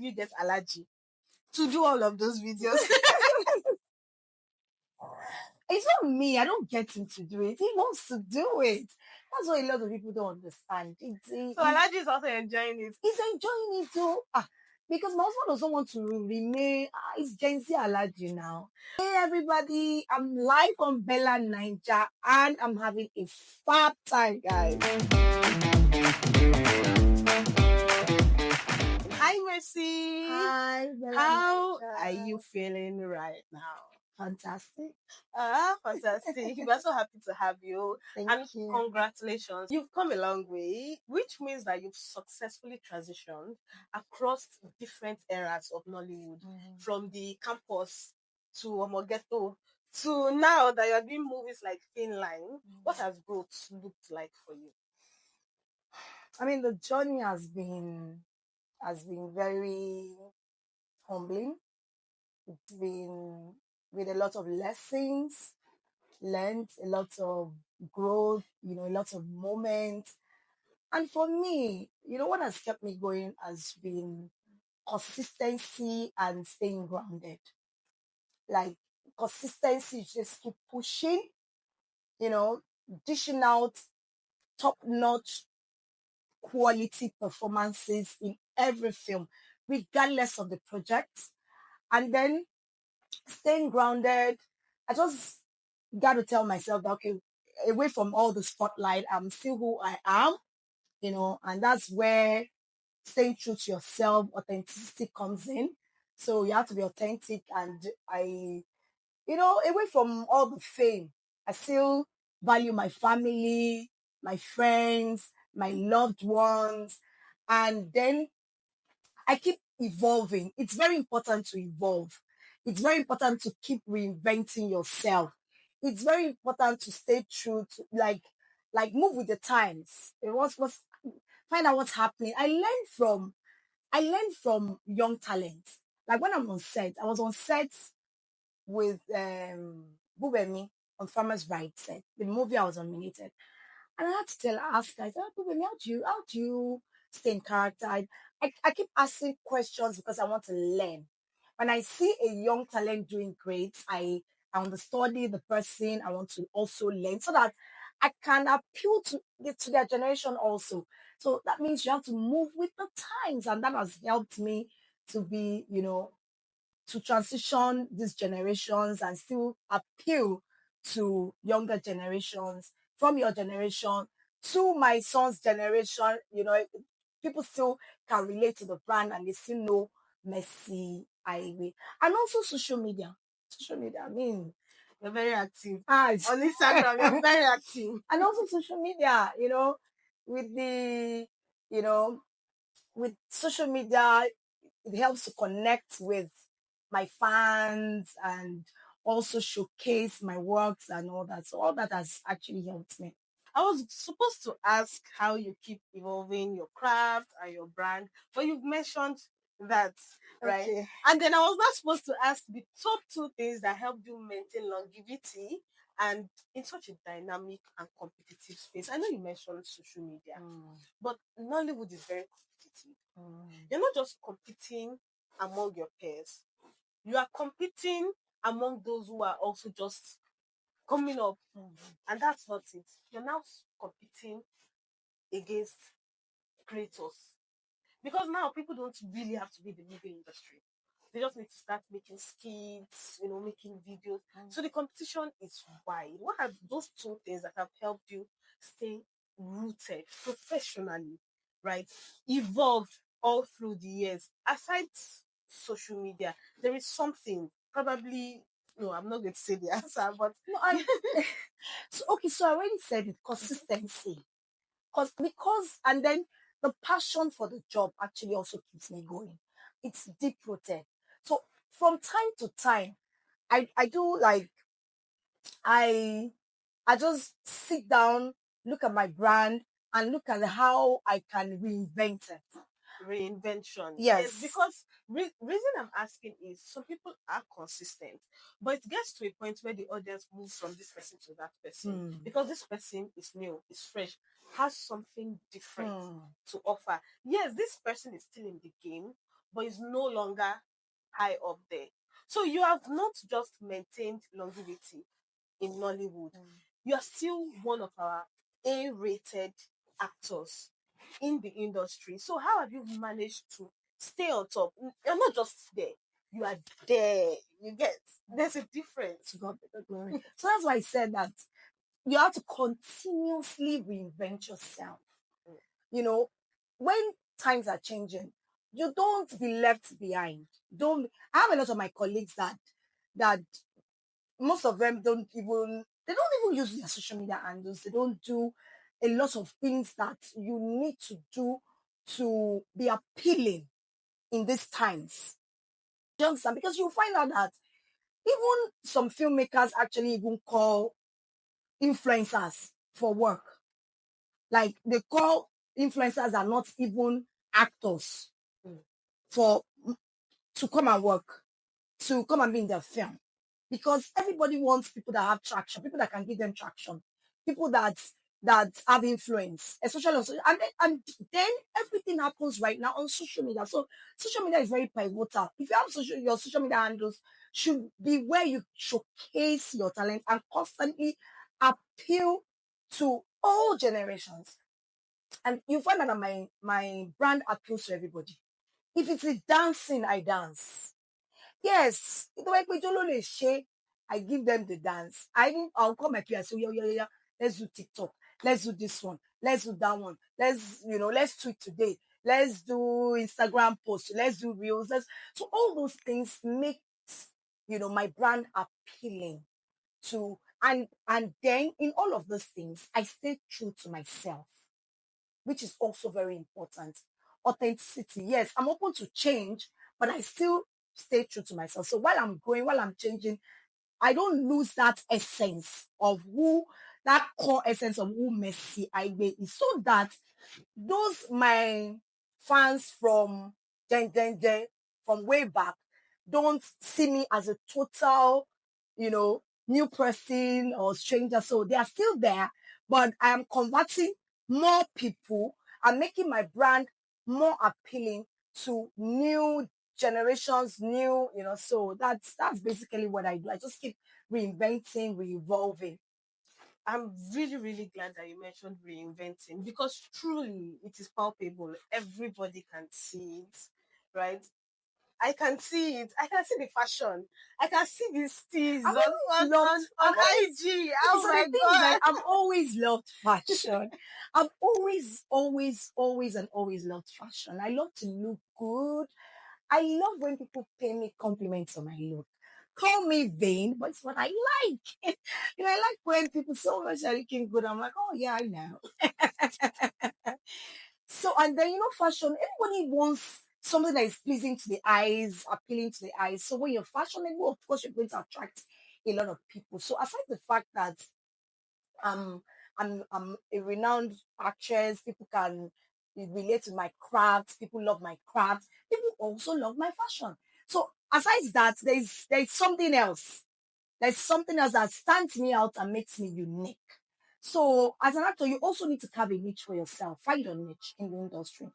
you get allergy to do all of those videos? It's not me. I don't get him to do it. He wants to do it. That's what a lot of people don't understand. So allergy is also enjoying it. He's enjoying it too. Because my husband doesn't want to remain. It's Gen Z allergy now. Hey everybody, I'm live on BellaNaija and I'm having a fab time, guys. Hi, Mercy. Hi, How BellaNaija. are you feeling right now? Fantastic. Fantastic. We're so happy to have you. Thank you. Congratulations. You've come a long way, which means that you've successfully transitioned across different eras of Nollywood, from the campus to Omogeto to now that you're doing movies like Thin Line. What has growth looked like for you? I mean, the journey has been very humbling. It's been with a lot of lessons learned, a lot of growth, a lot of moments. And for me, what has kept me going has been consistency and staying grounded. Like consistency, just keep pushing, dishing out top-notch quality performances in every film, regardless of the project. And then staying grounded. I just got to tell myself that, okay, away from all the spotlight, I'm still who I am, and that's where staying true to yourself, authenticity comes in. So you have to be authentic. And away from all the fame, I still value my family, my friends, my loved ones. And then I keep evolving. It's very important to evolve. It's very important to keep reinventing yourself. It's very important to stay true to like move with the times. What's find out what's happening. I learned from young talents. Like when I'm on set, I was on set with Bubemi on Farmer's Bride set, the movie I was nominated. And I had to ask guys, Bubemi, how do you stay in character? I keep asking questions because I want to learn. When I see a young talent doing great, I understudy the person. I want to also learn so that I can appeal to their generation also. So that means you have to move with the times, and that has helped me to be, to transition these generations and still appeal to younger generations from your generation to my son's generation. People still can relate to the brand and they still know Mercy Aigbe. And also social media. Social media, I mean, you're very active. On Instagram, you're very active. And also social media, with the, with social media, it helps to connect with my fans and also showcase my works and all that. So all that has actually helped me. I was supposed to ask how you keep evolving your craft and your brand, but you've mentioned that, right? Okay. And then I was not supposed to ask the top 2 things that help you maintain longevity and in such a dynamic and competitive space. I know you mentioned social media, but Nollywood is very competitive. You're not just competing among your peers. You are competing among those who are also just coming up, and that's not it. You're now competing against creators, because now people don't really have to be in the movie industry. They just need to start making skits, making videos. So the competition is wide. What are those 2 things that have helped you stay rooted professionally, right? Evolved all through the years. Aside social media, there is something probably. No, I'm not going to say the answer, but no, so I already said it, consistency. Because and then the passion for the job actually also keeps me going. It's deep rooted. So from time to time, I do like I just sit down, look at my brand, and look at how I can reinvent it. Reinvention. Yes. Because reason I'm asking is some people are consistent, but it gets to a point where the audience moves from this person to that person because this person is new, is fresh, has something different to offer. Yes, this person is still in the game, but it's no longer high up there. So you have not just maintained longevity in Nollywood, you are still one of our A-rated actors in the industry. So how have you managed to stay on top? You're not just there, you are there. You get, there's a difference. To God be the glory. So that's why I said that you have to continuously reinvent yourself. You know, when times are changing, you don't be left behind. Don't. I have a lot of my colleagues that most of them don't even use their social media handles. They don't do a lot of things that you need to do to be appealing in these times. Do you understand? Because you'll find out that even some filmmakers actually even call influencers for work. Like they call influencers are not even actors for to come and work, to come and be in their film. Because everybody wants people that have traction, people that can give them traction, people that have influence, especially on social. And then everything happens right now on social media. So social media is very pivotal. If you have your social media handles should be where you showcase your talent and constantly appeal to all generations. And you find that my brand appeals to everybody. If it's a dancing, I dance. Yes, the way we do share, I give them the dance. I'll call my peers. So yeah. Let's do TikTok. Let's do this one. Let's do that one. Let's tweet today. Let's do Instagram post. Let's do reels. So all those things make my brand appealing to and then in all of those things, I stay true to myself, which is also very important. Authenticity. Yes, I'm open to change, but I still stay true to myself. So while I'm growing, while I'm changing, I don't lose that essence of that core essence of who Messi Aigbe is, so that those my fans from Gen from way back don't see me as a total, you know, new person or stranger. So they are still there, but I am converting more people and making my brand more appealing to new generations, so that's basically what I do. I just keep reinventing, re-evolving. I'm really, really glad that you mentioned reinventing, because truly it is palpable. Everybody can see it, right? I can see it. I can see the fashion. I can see the steez I've always loved, on I've always, IG. okay, Oh so my the thing is god. that I've always loved fashion. I've always and always loved fashion. I love to look good. I love when people pay me compliments on my look. Call me vain, but it's what I like. I like when people so much are looking good. I'm like, oh yeah, I know. So, and then, fashion, everybody wants something that is pleasing to the eyes, appealing to the eyes. So when you're fashionable, of course, you're going to attract a lot of people. So aside the fact that um, I'm a renowned actress, people can relate to my craft, people love my craft, people also love my fashion. So aside that, there's something else. There's something else that stands me out and makes me unique. So, as an actor, you also need to carve a niche for yourself. Find your niche in the industry.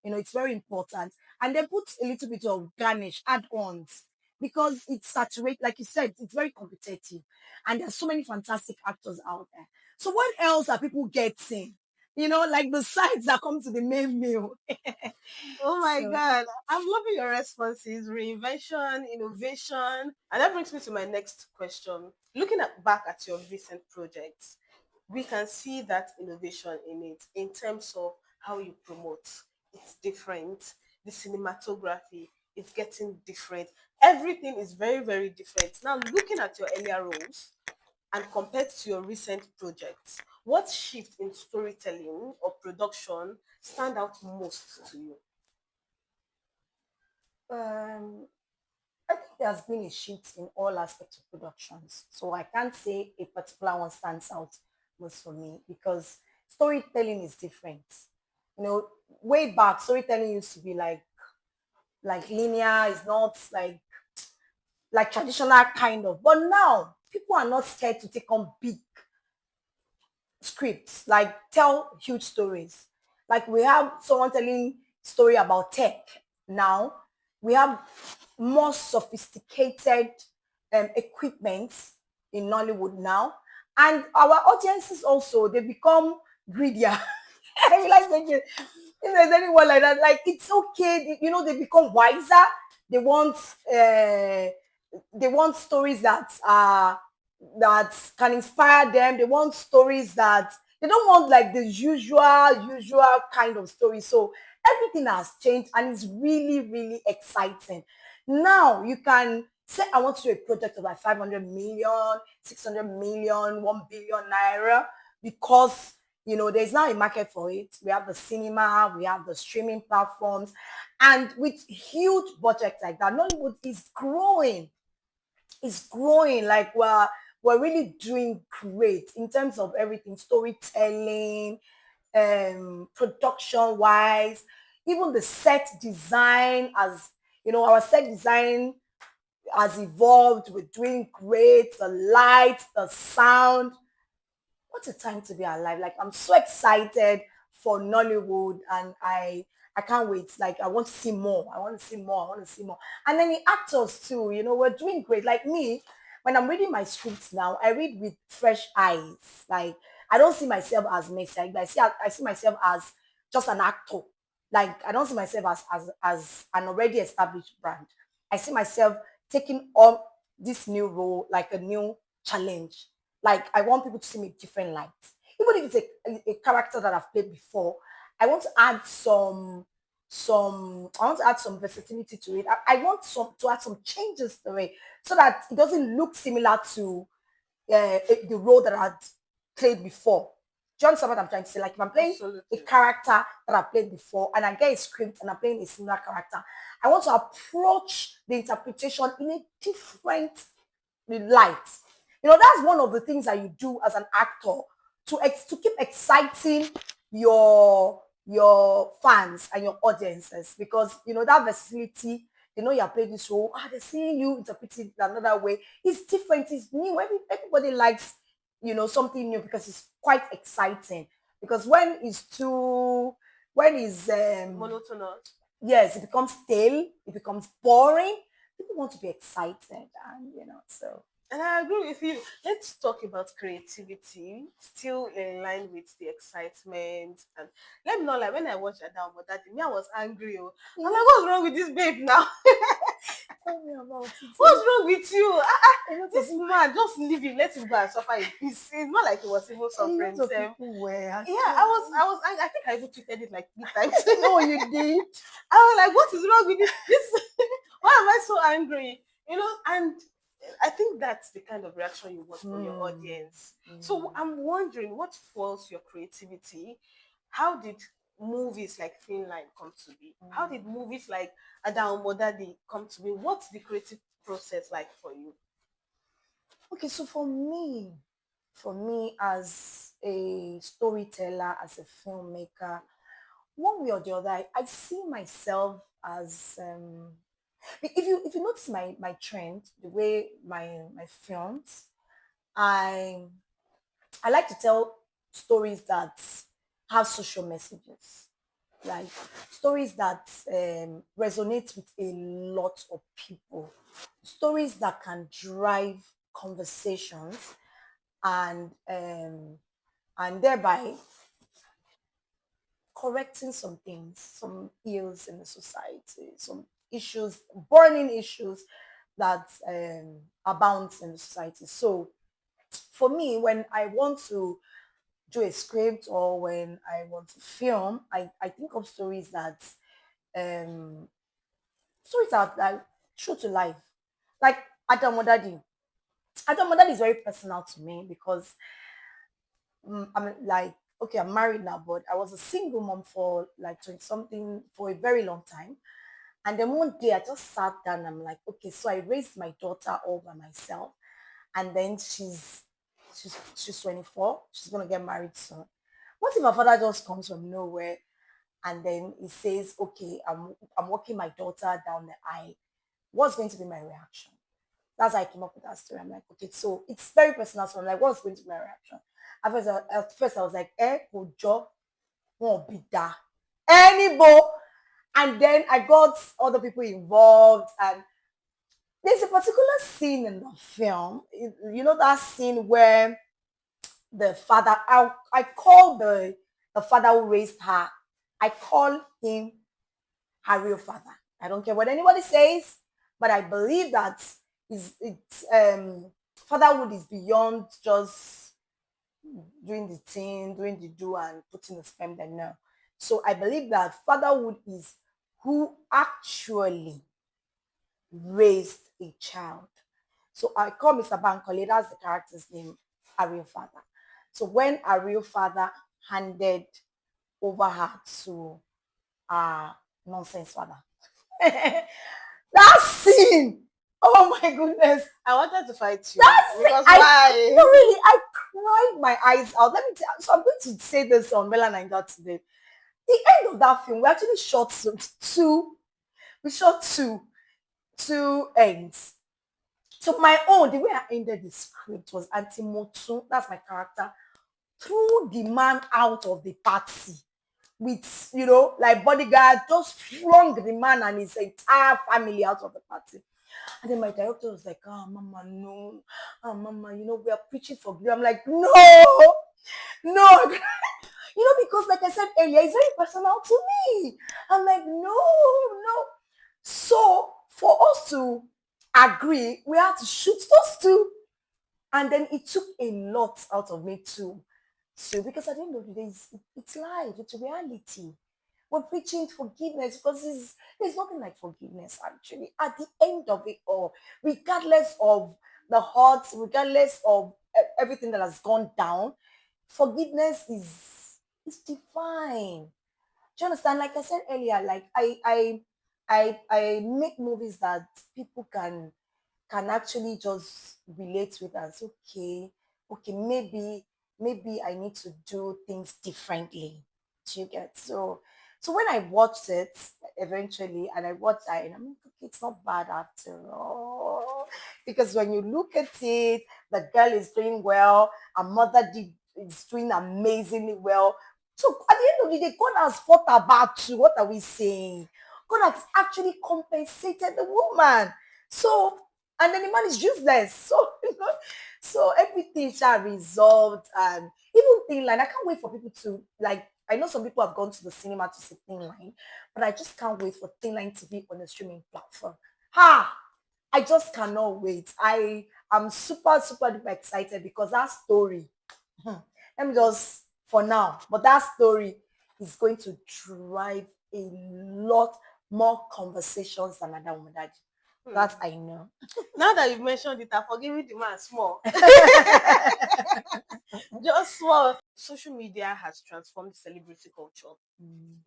It's very important. And then put a little bit of garnish, add-ons, because it's saturated. Like you said, it's very competitive, and there's so many fantastic actors out there. So, what else are people getting? Like the sides that come to the main meal. Oh my So, god. I'm loving your responses. Reinvention, innovation. And that brings me to my next question. Looking back at your recent projects, we can see that innovation in it in terms of how you promote. It's different. The cinematography is getting different. Everything is very, very different. Now, looking at your earlier roles and compared to your recent projects, what shift in storytelling or production stand out most to you? um, I think there's been a shift in all aspects of productions. So I can't say a particular one stands out most for me because storytelling is different. Way back, storytelling used to be like linear, is not like traditional kind of. But now people are not scared to take on big scripts, like tell huge stories. Like we have someone telling story about tech now. we have more sophisticated equipment in Nollywood now, and our audiences also they become greedier. I realize that if there's anyone like that, like it's okay, you know, they become wiser. They want uh, they want stories that can inspire them. They want stories that they don't want like the usual kind of story. So everything has changed and it's really, really exciting. Now you can say I want to do a project of like 500 million, 600 million, 1 billion naira because you know there's now a market for it. We have the cinema, we have the streaming platforms, and with huge budgets like that, Nollywood is growing. It's growing. Like we're really doing great in terms of everything, storytelling, production wise, even the set design. As you know, our set design has evolved. We're doing great. The lights, the sound, what a time to be alive. Like I'm so excited for Nollywood and I can't wait. Like I want to see more. I want to see more. I want to see more. And then the actors too, you know, we're doing great. Like me, when I'm reading my scripts now, I read with fresh eyes. Like I don't see myself as Messi. I see myself as just an actor. Like I don't see myself as an already established brand. I see myself taking on this new role like a new challenge. Like I want people to see me different lights. Even if it's a character that I've played before, I want to add I want to add some versatility to it. I want some to add some changes to it so that it doesn't look similar to the role that I had played before. Do you understand what I'm trying to say? Like if I'm playing a Absolutely. character that I played before and I get a script and I'm playing a similar character, I want to approach the interpretation in a different light. You know, that's one of the things that you do as an actor to keep exciting your fans and your audiences because you know that versatility. They know you're playing this role. They're seeing you interpret it another way. It's different. It's new. Everybody likes something new because it's quite exciting. Because when it's Monotonous. yes, it becomes stale. It becomes boring. People want to be excited, and so. And I agree with you. Let's talk about creativity, still in line with the excitement. And let me know, like when I watched Adam Daddy, me, I was angry. Oh. I'm like, what's wrong with this babe now? Tell me about What's it. wrong with you? A lot of This man, just leave him, let him go and suffer in peace. It's not like he was even a suffering lot of himself. people were Yeah, actually. I think I even tweeted it like 3 times. Oh, you did. I was like, what is wrong with this? Why am I so angry? And I think that's the kind of reaction you want from your Hmm. audience. So I'm wondering what fuels your creativity? How did movies like Finland come to be? How did movies like Adam Modadi come to be? What's the creative process like for you? Okay, so for me as a storyteller, as a filmmaker, one way or the other, I see myself as if you notice my trend, the way my films, I I like to tell stories that have social messages, like stories that resonate with a lot of people, stories that can drive conversations and thereby correcting some things, some ills in the society, some issues, burning issues that abound in the society. So for me, when I want to do a script or when I want to film, I think of um stories that are like true to life. Like Adam Modadi. Adam Modadi is very personal to me because I'm like, okay, I'm married now, but I was a single mom for like 20 something for a very long time. And then one day I just sat down and I'm like, okay, so I raised my daughter all by myself. And then she's 24. She's gonna get married soon. What if my father just comes from nowhere and then he says, okay, I'm walking my daughter down the aisle? What's going to be my reaction? That's how I came up with that story. I'm like, okay, so it's very personal. So I'm like, what's going to be my reaction? At first I was like, Ojo won't be that. Any bo. And then I got other people involved, and there's a particular scene in the film. You know that scene where the father, I call the father who raised her, I call him her real father. I don't care what anybody says, but I believe that fatherhood is beyond just doing the thing, doing the do, and putting the sperm there. No. So I believe that fatherhood is who actually raised a child. So I call Mr. Bankole, that's the character's name, a real father. So when a real father handed over her to a nonsense father, that scene, oh my goodness, I wanted to fight you that's it. because I why? no, really, I cried my eyes out. Let me tell you. So I'm going to say this on BellaNaija today. The end of that film, we actually shot two. We shot two ends. So my own, the way I ended the script was Auntie Motu, that's my character, threw the man out of the party with, like bodyguard, just flung the man and his entire family out of the party. And then my director was like, mama, no. Mama, we are preaching for glory. I'm like, no, no. Because like I said earlier, it's very personal to me. I'm like, no, no. So for us to agree, we had to shoot those two. And then it took a lot out of me too. So because at the end of the day, it's life, it's reality. We're preaching forgiveness because there's nothing like forgiveness actually. At the end of it all, regardless of the hurts, regardless of everything that has gone down, forgiveness is divine. Do you understand? Like I said earlier, like I make movies that people can actually just relate with us. Okay, maybe I need to do things differently. Do you get? So when I watched it eventually, and I watched it, and I'm like, okay, it's not bad after all. Because when you look at it, the girl is doing well, her mother is doing amazingly well. So at the end of the day, God has fought her battle. What are we saying? God has actually compensated the woman. So, and then the man is useless. So everything shall resolved, and even Thin Line. I can't wait for people to like. I know some people have gone to the cinema to see Thin Line, but I just can't wait for Thin Line to be on a streaming platform. Ha! I just cannot wait. I am super, super duper excited because that story, let me just for now, but that story is going to drive a lot more conversations than Madam Umadaji. That I know. Now that you've mentioned it, I'm forgiving the man small. Just small. Social media has transformed celebrity culture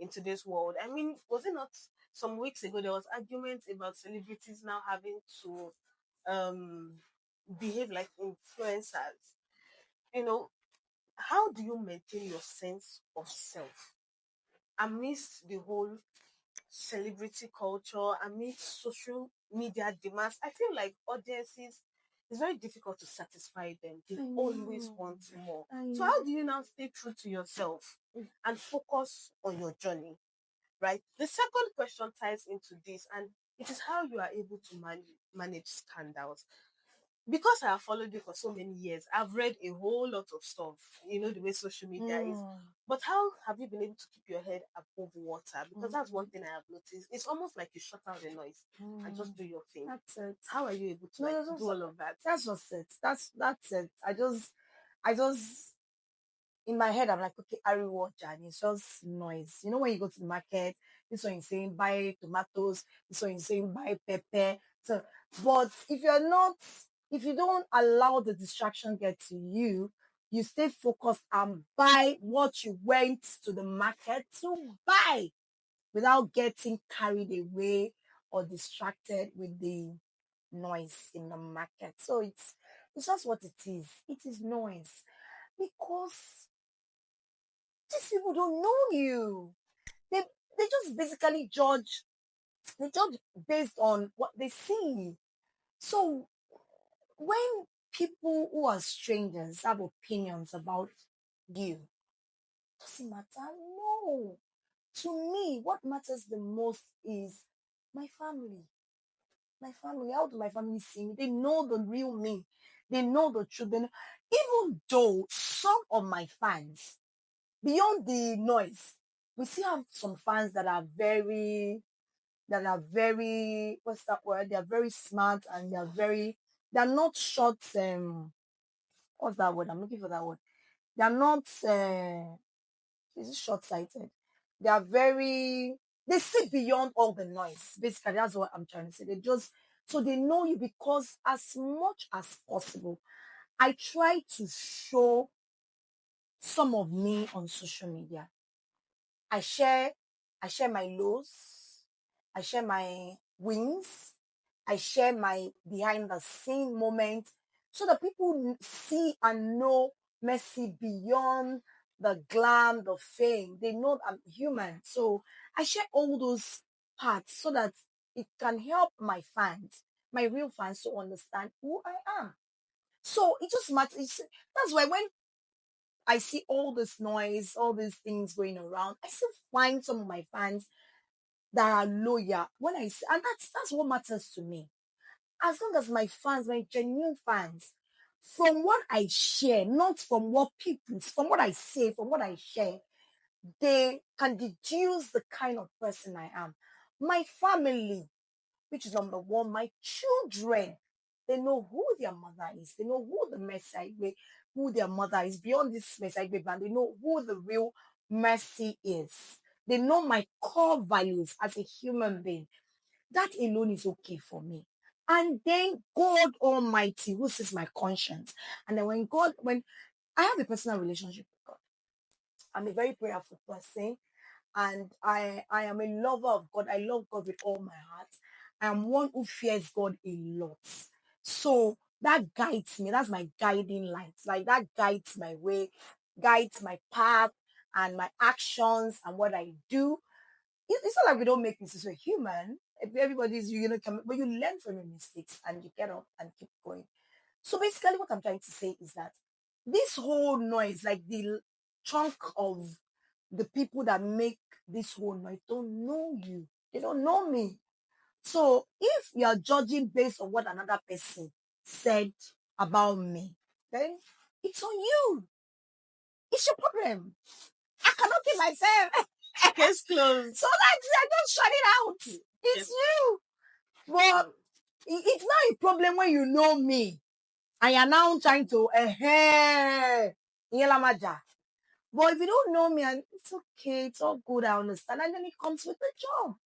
in today's world. I mean, was it not some weeks ago there was arguments about celebrities now having to um behave like influencers? You know, how do you maintain your sense of self amidst the whole celebrity culture, amidst social media demands? I feel like audiences, it's very difficult to satisfy them. They always want more. So how do you now stay true to yourself and focus on your journey? Right. The second question ties into this, and it is how you are able to manage scandals. Because I have followed you for so many years, I've read a whole lot of stuff, the way social media is. But how have you been able to keep your head above water? Because that's one thing I have noticed. It's almost like you shut out the noise and just do your thing. That's it. How are you able to do all of that? That's just it. That's it. I just in my head, I'm like, okay, Ari watch, and it's just noise. You know, when you go to the market, this one is saying buy tomatoes, this one is saying buy pepper. So, but if you don't allow the distraction get to you, you stay focused and buy what you went to the market to buy without getting carried away or distracted with the noise in the market. So it's just what it is. It is noise because these people don't know you. They just basically judge. They judge based on what they see. So when people who are strangers have opinions about you, doesn't matter. No. to me, what matters the most is my family. My family. How do my family see me? They know the real me. They know the truth. Even though some of my fans, beyond the noise, we still have some fans that are very, what's that word? They are very smart and they're not short, what's that word? I'm looking for that word. They're not, is it short-sighted? They are they see beyond all the noise. Basically, that's what I'm trying to say. So they know you because as much as possible, I try to show some of me on social media. I share, I share my lows, I share my wins, I share my behind the scene moment so that people see and know Messi beyond the glam, the fame. They know I'm human. So I share all those parts so that it can help my fans, my real fans, to understand who I am. So it just matters. That's why when I see all this noise, all these things going around, I still find some of my fans that are loyal. When I see, and that's what matters to me. As long as my fans, my genuine fans, from what I share, not from what people, from what I say, from what I share, they can deduce the kind of person I am. My family, which is number one, my children, they know who their mother is. They know who the Messiah, who their mother is. Beyond this Messiah band, they know who the real Mercy is. They know my core values as a human being. That alone is okay for me. And then God Almighty, who sees my conscience. And then when I have a personal relationship with God, I'm a very prayerful person, and I am a lover of God. I love God with all my heart. I am one who fears God a lot. So that guides me. That's my guiding light. Like that guides my way, guides my path and my actions and what I do. It's not like we don't make mistakes. We're human. Everybody's but you learn from your mistakes and you get up and keep going. So basically, what I'm trying to say is that this whole noise, like the chunk of the people that make this whole noise, don't know you. They don't know me. So if you are judging based on what another person said about me, then it's on you. It's your problem. I cannot keep myself. Case closed. So that's it. I just shut it out. It's you. But it's not a problem when you know me. And you're now trying to but if you don't know me, and it's okay, it's all good, I understand. And then it comes with the job.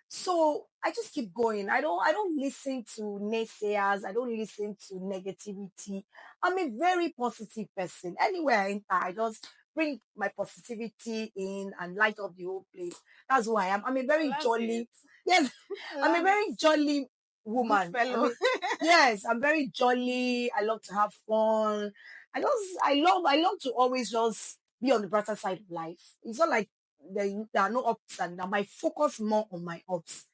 So I just keep going. I don't listen to naysayers. I don't listen to negativity. I'm a very positive person. Anywhere I enter, I just bring my positivity in and light up the whole place. That's who I am. I'm a very jolly, yes, I'm a very jolly woman. Yes, I'm very jolly. I love to have fun. I love to always just be on the brighter side of life. It's not like there are no ups and downs. I focus more on my ups,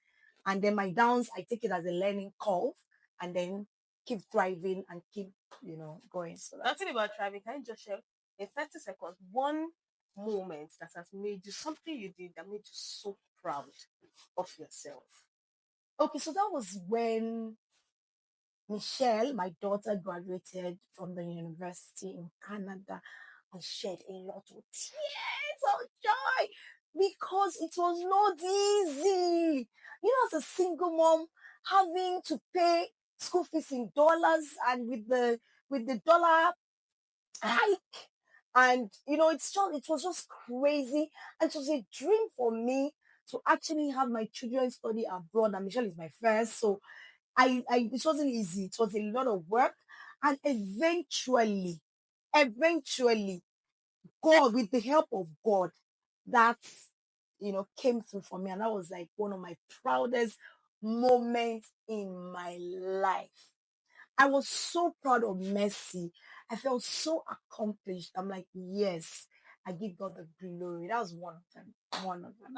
and then my downs I take it as a learning curve, and then keep thriving and keep going. So Nothing about thriving. Can you just share in 30 seconds one moment that has made you something you did that made you so proud of yourself? okay, so that was when Michelle, my daughter, graduated from the university in Canada. I shed a lot of tears of joy because it was not easy. As a single mom, having to pay school fees in dollars, and with the dollar hike, and it was just crazy. And it was a dream for me to actually have my children study abroad. And Michelle is my first, so it wasn't easy. It was a lot of work, and eventually, God, with the help of God, that came through for me, and that was like one of my proudest moments in my life. I was so proud of Mercy. I felt so accomplished. I'm like, yes, I give God the glory. That was one of them. One of them.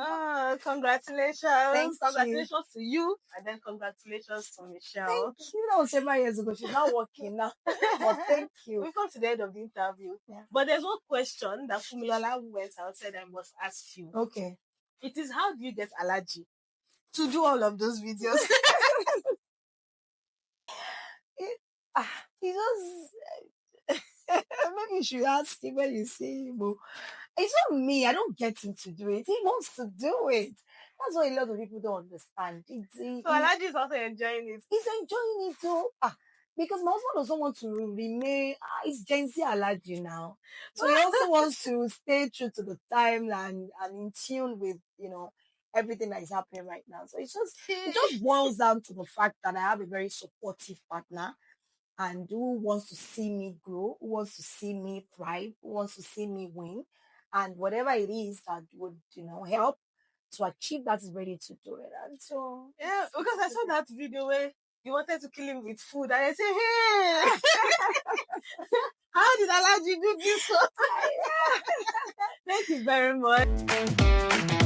Congratulations. Thank you. Congratulations to you, and then congratulations to Michelle. Thank you. That was several years ago. She's not working now. But thank you. We've come to the end of the interview. Yeah. But there's one question that Fumilola went out said I must ask you. Okay. It is how do you get allergy to do all of those videos? He just maybe you should ask him when you see him. It's not me. I don't get him to do it. He wants to do it. That's what a lot of people don't understand. So allergy is also enjoying it. He's enjoying it too. Because my husband doesn't want to remain. It's Gen Z allergy now, so he also wants to stay true to the time and in tune with everything that is happening right now. So it just boils down to the fact that I have a very supportive partner and who wants to see me grow, who wants to see me thrive, who wants to see me win, and whatever it is that would help to achieve that is ready to do it. And so yeah, because I saw that video where you wanted to kill him with food, and I say, hey, how did allergy do this? Thank you very much.